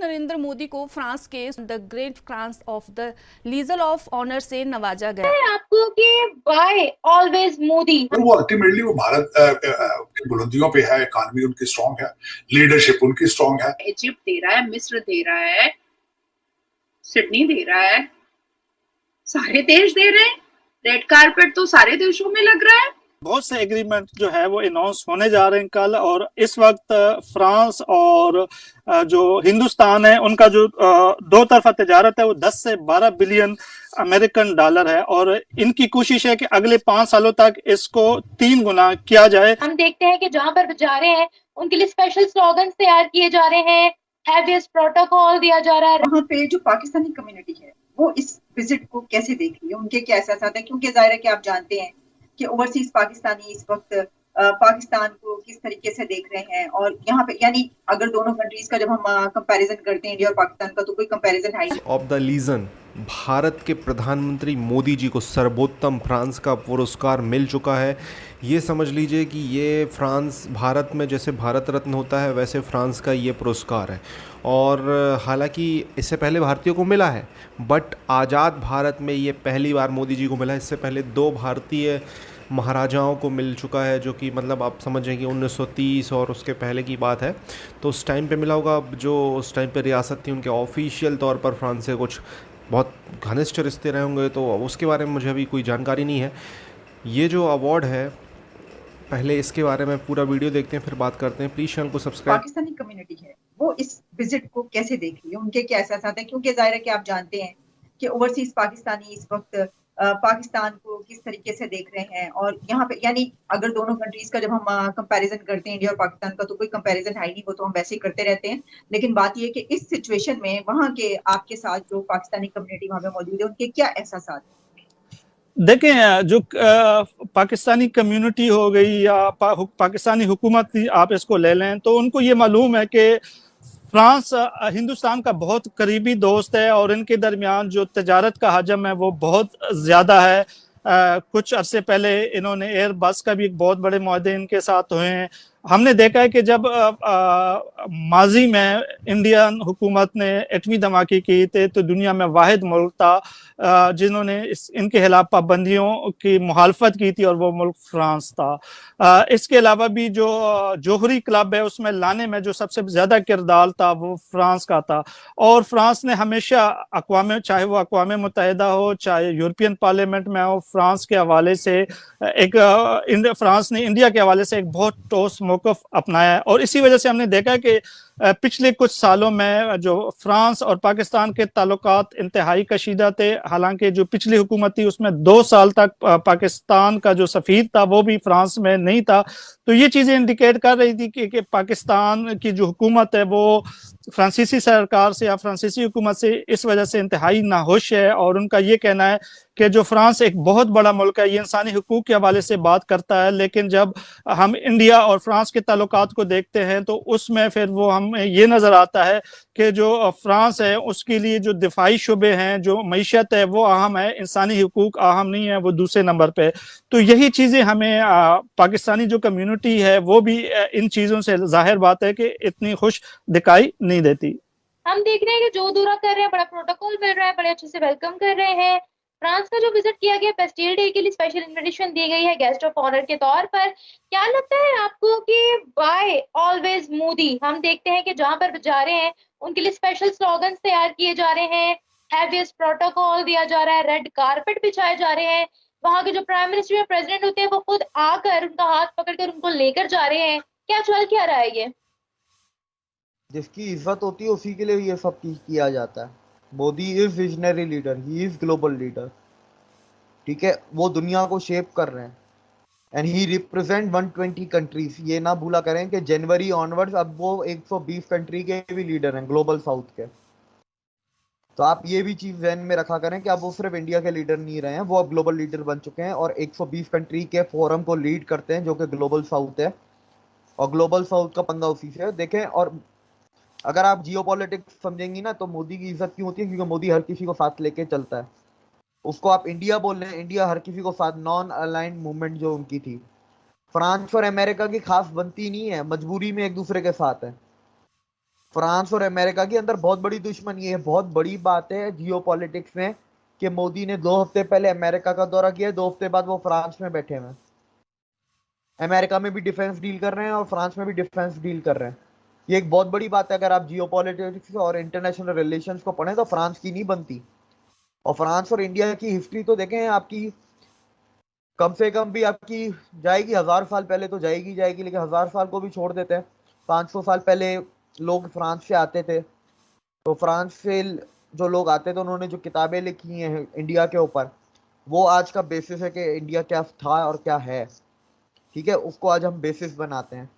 नरेंद्र मोदी को फ्रांस के the grand cross of the legion of honour से नवाजा गया। आपको कि व्हाई ऑलवेज मोदी? वो अल्टीमेटली वो भारत की बुलंदियों पे है, इकोनॉमी उनकी स्ट्रांग है, लीडरशिप उनकी स्ट्रांग है। इजिप्ट दे रहा है, मिस्र दे रहा है, सिडनी दे रहा है, सारे देश दे रहे हैं। रेड कारपेट तो सारे देशों में लग रहा है। बहुत से एग्रीमेंट जो है वो अनाउंस होने जा रहे हैं कल, और इस वक्त फ्रांस और जो हिंदुस्तान है उनका जो दो तरफा तजारत है वो 10 से 12 बिलियन अमेरिकन डॉलर है, और इनकी कोशिश है कि अगले 5 सालों तक इसको 3 गुना किया जाए। हम देखते हैं कि जहां पर जा रहे हैं उनके लिए स्पेशल स्लोगन्स तैयार किए जा रहे हैं, हैवीएस्ट प्रोटोकॉल दिया जा रहा है। वहाँ पे जो पाकिस्तानी कम्युनिटी है वो इस विजिट को कैसे देख रही है, उनके क्या एहसास है? क्योंकि जाहिर है कि आप जानते हैं कि ओवरसीज पाकिस्तानी इस वक्त पाकिस्तान को किस तरीके से देख रहे हैं, और यहाँ पे यानी अगर दोनों कंट्रीज का जब हम कंपैरिजन करते हैं इंडिया और पाकिस्तान का, तो कोई कंपैरिजन है ही ऑफ द लीजन भारत के प्रधानमंत्री मोदी जी को सर्वोत्तम फ्रांस का पुरस्कार मिल चुका है। ये समझ लीजिए कि ये फ्रांस, भारत में जैसे भारत रत्न होता है वैसे फ्रांस का ये पुरस्कार है। और हालांकि इससे पहले भारतीयों को मिला है, बट आज़ाद भारत में ये पहली बार मोदी जी को मिला है। इससे पहले 2 भारतीय महाराजाओं को मिल चुका है, जो कि मतलब आप समझें कि 1930 और उसके पहले की बात है। तो उस टाइम पे मिला होगा। अब जो उस टाइम पे रियासत थी उनके ऑफिशियल तौर पर फ्रांस से कुछ बहुत घनिष्ठ रिश्ते रहे होंगे, तो उसके बारे में मुझे अभी कोई जानकारी नहीं है। ये जो अवार्ड है, पहले इसके बारे में पूरा वीडियो देखते हैं फिर बात करते हैं। प्लीज़ चैनल को सब्सक्राइब। पाकिस्तानी कम्युनिटी है वो इस विजिट को कैसे देख रही है, उनके क्या एहसास है? क्योंकि जाहिर है कि आप जानते हैं कि ओवरसीज पाकिस्तानी इस वक्त पाकिस्तान को किस तरीके से देख रहे हैं, और यहाँ पे यानी अगर दोनों कंट्रीज का जब हम कंपैरिजन करते हैं इंडिया और पाकिस्तान का, तो कोई कंपैरिजन है ही नहीं, वो तो हम वैसे ही करते रहते हैं। लेकिन बात ये है कि इस सिचुएशन में वहाँ के आपके साथ जो पाकिस्तानी कम्युनिटी वहाँ पे मौजूद है, उनके क्या एहसास है? देखें, जो पाकिस्तानी कम्युनिटी हो गई या पाकिस्तानी हुकूमत आप इसको ले लें, तो उनको ये मालूम है कि फ्रांस हिंदुस्तान का बहुत करीबी दोस्त है, और इनके दरमियान जो तजारत का हजम है वो बहुत ज़्यादा है। कुछ अरसे पहले इन्होंने एयरबस का भी एक बहुत बड़े मुआहदे इनके साथ हुए हैं। हमने देखा है कि जब माजी में इंडियन हुकूमत ने एटमी धमाके किए थे, तो दुनिया में वाहिद मुल्क था जिन्होंने इनके खिलाफ पाबंदियों की मुखालफत की थी, और वो मुल्क फ्रांस था। इसके अलावा भी जो जोहरी क्लब है उसमें लाने में जो सबसे ज़्यादा किरदार था वो फ्रांस का था। और फ्रांस ने हमेशा चाहे वो अक़वाम मुत्तहिदा हो, चाहे यूरोपियन पार्लियामेंट में हो, फ्रांस के हवाले से फ्रांस ने इंडिया के हवाले से एक बहुत ठोस मौक़िफ़ अपनाया है। और इसी वजह से हमने देखा कि पिछले कुछ सालों में जो फ्रांस और पाकिस्तान के ताल्लुकात इंतहाई कशीदा थे। हालांकि जो पिछली हुकूमत थी उसमें 2 साल तक पाकिस्तान का जो सफ़ीर था वो भी फ्रांस में नहीं था। तो ये चीज़ें इंडिकेट कर रही थी कि पाकिस्तान की जो हुकूमत है वो फ्रांसीसी सरकार से या फ्रांसीसी हुकूमत से इस वजह से इंतहाई नाखुश है, और उनका ये कहना है कि जो फ्रांस एक बहुत बड़ा मुल्क है, ये इंसानी हुकूक के हवाले से बात करता है, लेकिन जब हम इंडिया और फ्रांस के ताल्लुकात को देखते हैं तो उसमें फिर वो हमें ये नज़र आता है कि जो फ्रांस है उसके लिए जो दिफाई शुबे हैं, जो मईशत है वो अहम है, इंसानी हुकूक अहम नहीं है, वो दूसरे नंबर पे। तो यही चीज़ें हमें पाकिस्तानी जो कम्युनिटी है वो भी इन चीज़ों से जाहिर बात है कि इतनी खुश दिखाई नहीं देती। हम देख रहे हैं कि जो दौरा कर रहे हैं, बड़ा प्रोटोकॉल मिल रहा है, बड़े अच्छे से वेलकम कर रहे हैं। फ्रांस का जो विजिट किया गया, बेस्टिल डे के लिए स्पेशल इनविटेशन दी गई है गेस्ट ऑफ ऑनर के तौर पर। क्या लगता है आपको कि व्हाई ऑलवेज मोदी? हम देखते हैं कि जहां पर जा रहे हैं उनके लिए स्पेशल स्लोगन्स तैयार किए जा रहे हैं, हैवीएस्ट प्रोटोकॉल दिया जा रहा है, रेड कारपेट बिछाए जा रहे हैं। वहां के जो प्राइम मिनिस्टर या प्रेसिडेंट होते हैं वो खुद आकर उनका हाथ पकड़कर उनको लेकर जा रहे हैं। क्या चल क्या रहा है? ये जिसकी इज्जत होती है उसी के लिए ये सब किया जाता है। Modi is visionary leader, he is global leader, ठीक है। वो दुनिया को शेप कर रहे हैं, एंड ही रिप्रेजेंट 120 कंट्रीज। ये ना भूला करें कि जनवरी ऑनवर्ड्स अब वो 120 कंट्री के भी लीडर हैं, ग्लोबल साउथ के। तो आप ये भी चीज ध्यान में रखा करें कि अब वो सिर्फ इंडिया के लीडर नहीं रहे हैं, वो अब ग्लोबल लीडर बन चुके हैं और 120 कंट्री के फोरम को लीड करते हैं, जो कि ग्लोबल साउथ है। और ग्लोबल साउथ का पंगा उसी से है। देखें, और अगर आप जियोपॉलिटिक्स समझेंगी ना, तो मोदी की इज्जत क्यों होती है? क्योंकि मोदी हर किसी को साथ लेके चलता है। उसको आप इंडिया बोल रहे हैं, इंडिया हर किसी को साथ, नॉन अलाइंड मूवमेंट जो उनकी थी। फ्रांस और अमेरिका की खास बनती नहीं है, मजबूरी में एक दूसरे के साथ है। फ्रांस और अमेरिका के अंदर बहुत बड़ी दुश्मनी है। बहुत बड़ी बात है जियोपॉलिटिक्स में कि मोदी ने 2 हफ्ते पहले अमेरिका का दौरा किया, 2 हफ्ते बाद वो फ्रांस में बैठे हुए हैं। अमेरिका में भी डिफेंस डील कर रहे हैं और फ्रांस में भी डिफेंस डील कर रहे हैं। ये एक बहुत बड़ी बात है। अगर आप जियोपॉलिटिक्स और इंटरनेशनल रिलेशंस को पढ़ें तो फ्रांस की नहीं बनती। और फ्रांस और इंडिया की हिस्ट्री तो देखें आपकी, कम से कम भी आपकी जाएगी 1000 साल पहले तो जाएगी, लेकिन 1000 साल को भी छोड़ देते हैं। 500 साल पहले लोग फ्रांस से आते थे, तो फ्रांस से जो लोग आते थे उन्होंने जो किताबें लिखी हैं इंडिया के ऊपर, वो आज का बेसिस है कि इंडिया क्या था और क्या है। ठीक है, उसको आज हम बेसिस बनाते हैं।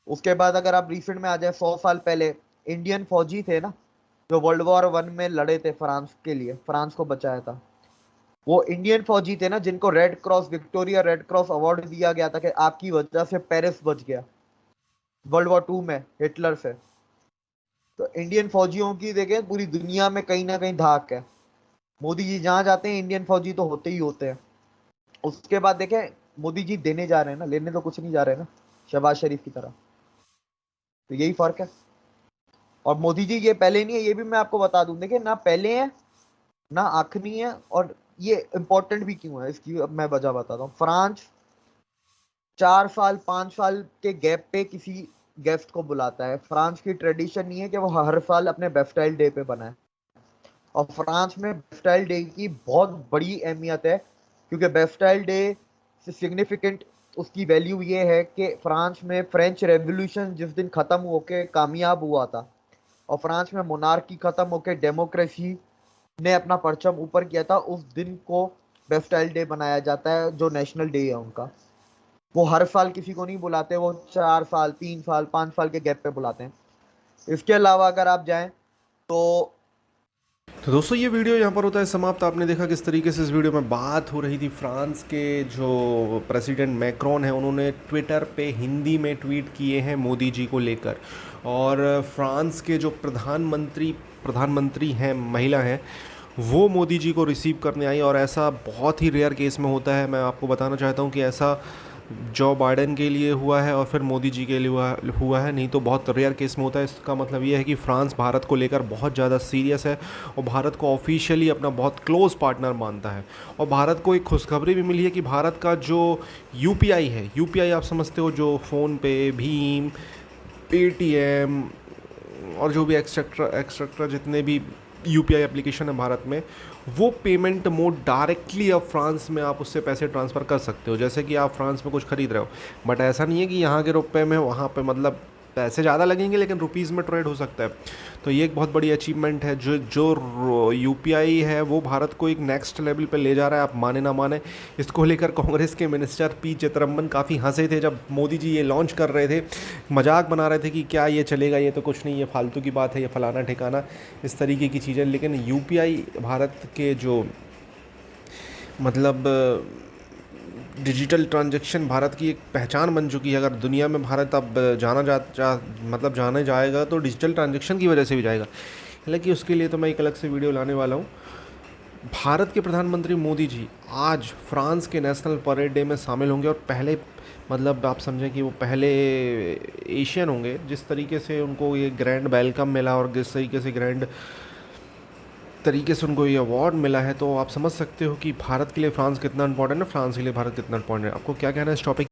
उसके बाद अगर आप रिसेंट में आ जाए, 100 साल पहले इंडियन फौजी थे ना जो वर्ल्ड वॉर 1 में लड़े थे फ्रांस के लिए, फ्रांस को बचाया था, वो इंडियन फौजी थे ना जिनको red cross, Victoria red cross award दिया गया था कि आपकी वजह से पेरिस बच गया वर्ल्ड वॉर 2 में हिटलर से। तो इंडियन फौजियों की देखें पूरी दुनिया में कहीं ना कहीं धाक है। मोदी जी जहां जाते हैं इंडियन फौजी तो होते ही होते हैं। उसके बाद देखें मोदी जी देने जा रहे हैं ना, लेने तो कुछ नहीं जा रहे ना, शहबाज शरीफ की तरह। तो यही फर्क है। और मोदी जी ये पहले नहीं है, ये भी मैं आपको बता दूं, देखिए ना पहले है ना आखिरी है। और ये इंपॉर्टेंट भी क्यों है इसकी अब मैं वजह बताता हूँ। फ्रांस 4 साल 5 साल के गैप पे किसी गेस्ट को बुलाता है। फ्रांस की ट्रेडिशन नहीं है कि वो हर साल अपने बेस्टाइल डे पे बनाए। और फ्रांस में बेस्टाइल डे की बहुत बड़ी अहमियत है, क्योंकि बेस्टाइल डे से सिग्निफिकेंट उसकी वैल्यू ये है कि फ्रांस में फ्रेंच रेवोल्यूशन जिस दिन ख़त्म होके कामयाब हुआ था और फ्रांस में मोनार्की ख़त्म होके डेमोक्रेसी ने अपना परचम ऊपर किया था, उस दिन को बेस्टाइल डे बनाया जाता है जो नेशनल डे है उनका। वो हर साल किसी को नहीं बुलाते, वो 4 साल 3 साल 5 साल के गैप पे बुलाते हैं। इसके अलावा अगर आप जाएं तो दोस्तों ये वीडियो यहाँ पर होता है समाप्त। आपने देखा किस तरीके से इस वीडियो में बात हो रही थी। फ्रांस के जो प्रेसिडेंट मैक्रोन हैं उन्होंने ट्विटर पे हिंदी में ट्वीट किए हैं मोदी जी को लेकर, और फ्रांस के जो प्रधानमंत्री हैं, महिला हैं, वो मोदी जी को रिसीव करने आई। और ऐसा बहुत ही रेयर केस में होता है। मैं आपको बताना चाहता हूँ कि ऐसा जो बाइडेन के लिए हुआ है और फिर मोदी जी के लिए हुआ है, नहीं तो बहुत रेयर केस में होता है। इसका मतलब ये है कि फ्रांस भारत को लेकर बहुत ज़्यादा सीरियस है और भारत को ऑफिशियली अपना बहुत क्लोज़ पार्टनर मानता है। और भारत को एक खुशखबरी भी मिली है कि भारत का जो यूपीआई है, यूपीआई आप समझते हो, जो फ़ोनपे, भीम, पेटीएम और जो भी एक्सेट्रा जितने भी यूपीआई एप्लीकेशन है भारत में, वो पेमेंट मोड डायरेक्टली अब फ्रांस में आप उससे पैसे ट्रांसफ़र कर सकते हो। जैसे कि आप फ्रांस में कुछ खरीद रहे हो, बट ऐसा नहीं है कि यहाँ के रुपए में वहाँ पे मतलब पैसे ज़्यादा लगेंगे, लेकिन रुपीज़ में ट्रेड हो सकता है। तो ये एक बहुत बड़ी अचीवमेंट है। जो यूपीआई है वो भारत को एक नेक्स्ट लेवल पे ले जा रहा है, आप माने ना माने। इसको लेकर कांग्रेस के मिनिस्टर पी चिदम्बरम काफ़ी हंसे थे जब मोदी जी ये लॉन्च कर रहे थे, मजाक बना रहे थे कि क्या ये चलेगा, ये तो कुछ नहीं, ये फालतू की बात है, ये फलाना ठिकाना, इस तरीके की चीज़ें। लेकिन यूपीआई भारत के जो मतलब डिजिटल ट्रांजैक्शन भारत की एक पहचान बन चुकी है। अगर दुनिया में भारत अब जाने जाएगा तो डिजिटल ट्रांजैक्शन की वजह से भी जाएगा। हालांकि उसके लिए तो मैं एक अलग से वीडियो लाने वाला हूँ। भारत के प्रधानमंत्री मोदी जी आज फ्रांस के नेशनल परेड डे में शामिल होंगे और पहले मतलब आप समझें कि वो पहले एशियन होंगे जिस तरीके से उनको ये ग्रैंड वेलकम मिला और जिस तरीके से उनको ये अवार्ड मिला है। तो आप समझ सकते हो कि भारत के लिए फ्रांस कितना इंपॉर्टेंट है, फ्रांस के लिए भारत कितना इंपॉर्टेंट है। आपको क्या कहना है इस टॉपिक